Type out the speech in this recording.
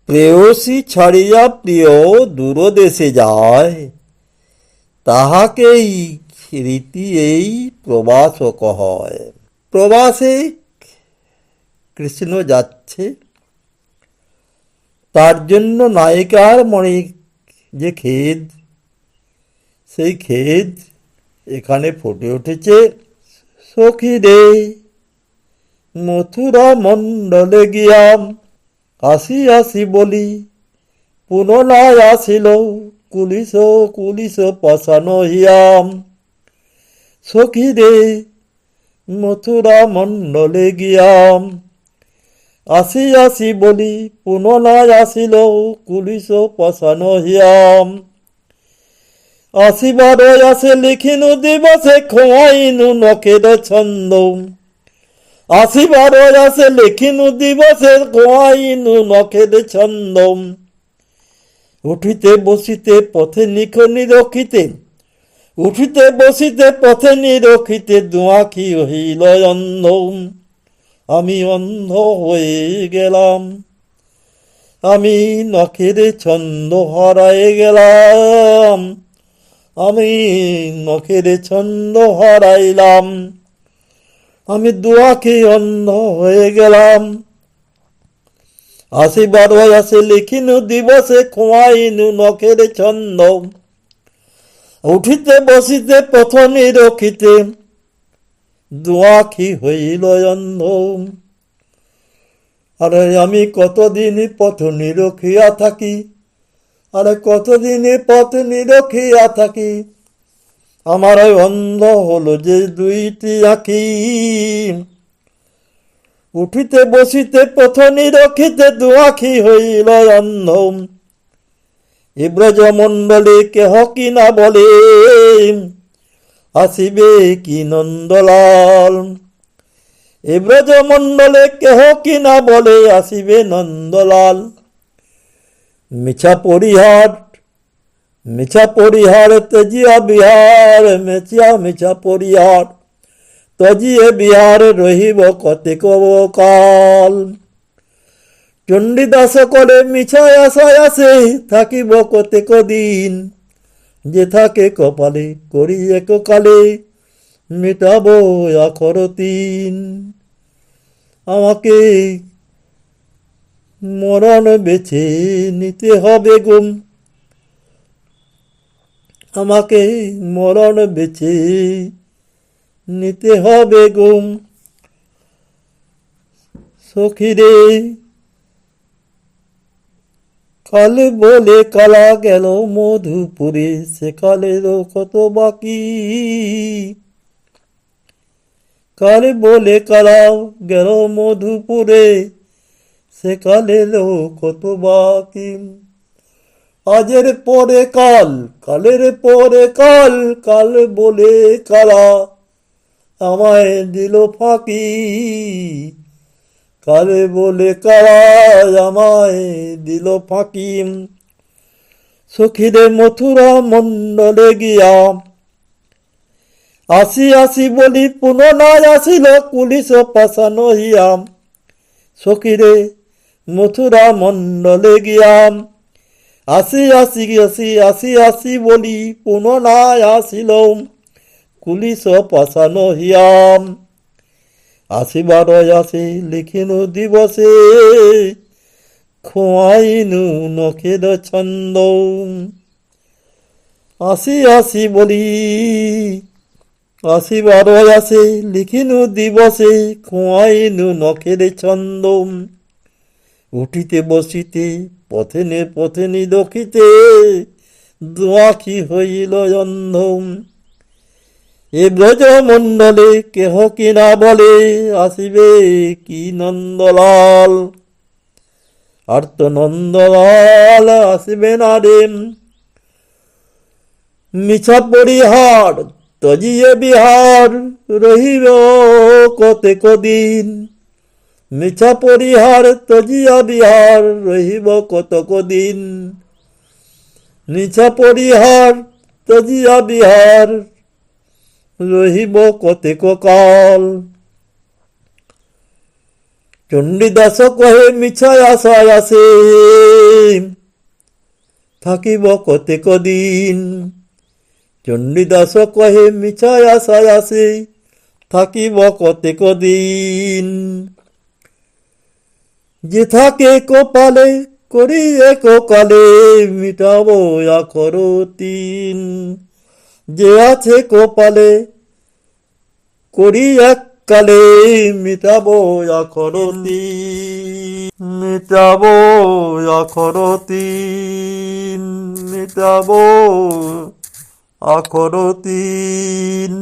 প্রেয়সী ছাড়িয়া প্রিয় দূরদেশে যায়, তাহাকেই রীতি এই প্রবাসক হয়। প্রবাসে কৃষ্ণ যাচ্ছে, তার জন্য নায়িকার মনে যে খেদ, সেই খেদ এখানে ফুটে উঠেছে। সখী রে মথুরা মণ্ডলে গিয়াম, আসি আসি বলি পুনরায় আসিল কুলিশ কুলিশ পাশানো হিয়াম। সখী রে মথুরা মণ্ডলে গিয়াম, আসি আসি বলি পুনরায় আসিল কুলিশ পাশানো হিয়াম। আসিবার আসে লিখিনু দিবসে খোয়াইনু নখের ছন্দ, আসিবার আসে লিখিনু দিবসে খোয়াইনু নখের ছন্দ। উঠিতে বসিতে পথে নিরখিতে, উঠিতে বসিতে পথে নিরখিতে দুয়াখি হইল অন্ধ। আমি অন্ধ হয়ে গেলাম, আমি নখের ছন্দ হারায়ে গেলাম, আমি নখের ছন্দ হারাইলাম, আমি দুয়াখি অন্ধ হয়ে গেলাম। আসিবার আসে লিখিনু দিবসে খোয়াইনু নখের ছন্দ, উঠিতে বসিতে পথ নিরখিতে দুয়াখি হইল অন্ধ। আরে আমি কতদিন পথ নিরখিয়া থাকি, আরে কতদিন পথ নিরখিয়া থাকি, আমার অন্ধ হলো যে দুইটি আঁখি। উঠিতে বসিতে পথ নিরখিতে দুয়াখি হইল অন্ধ। এ ব্রজমণ্ডলে কেহ কি না বলে, আসিবে কি নন্দলাল। এ ব্রজমণ্ডলে কেহ কি না বলে, আসিবে নন্দলাল। মিছা পরিহার, মিছা পরিহার তেজিয়া বিহার, মেচিয়া মিছা পরিহার তজিয়ে বিহার রহিব কতেক কাল। চণ্ডীদাস করে মিছা আশায় আসে থাকিব কতেক দিন, যে থাকে কপালে করি এক কালে মিটাব আখর তিন। আমাকে মরণ বেছে নিতে হবে গুম, আমাকে মরণ বেছে নিতে হবে গুম। সখী রে কাল বলে কালা গেল মধুপুরে, সে কালেরও কত বাকি। কাল বলে কালা গেল মধুপুরে, সে কালেরও কত বাকি। আজের পরে কাল, কালের পরে কাল, কাল বলে কালা আমায় দিল ফাঁকি। কাল বলে কালা আমায় দিল ফাঁকি। সখীরে মথুরা মণ্ডলে গিয়া, আসি আসি বলি পুনরায় আসিল কুলিশ পাশানো হিয়াম। সখীরে মথুরা মণ্ডলে গিয়াম, আসি আসি আসি আসি আসি বলি পুনরায় আসিল কুলিশ পাশানো হিয়াম। আসিবার আসে লিখিনু দিবসে খোয়াইনু নখের ছন্দ। আসি আসি বলি, আসিবার আসে লিখিনু দিবসে খোয়াইনু নখের ছন্দ। উঠিতে বসিতে পথে পথে নিরখিতে দুয়াখি হইল অন্ধ। এ ব্রজমণ্ডলে কেহ কি না বলে, আসিবে কি নন্দলাল। আর তো নন্দলাল আসিবে না রে, মিছা পরিহার তজিয়ে বিহার রহিব কতেক দিন। মিছা পরিহার তজিয়া বিহার রহিব কতক দিন। মিছা পরিহার তজিয়া বিহার রহিব কতেক কাল। চণ্ডীদাস কহে মিছায় আশায় আছে, থাকিব কতেক দিন। চণ্ডীদাস কহে মিছায় আশায় আছে, থাকিব কতেক দিন। যে থাকে কপালে করিয়ে কপালে, মিটাব আখর তিন। যে আছে কপালে করি এককালে, মিটাব আখর তিন। মিটাব আখর তিন, মিটাব আখর তিন।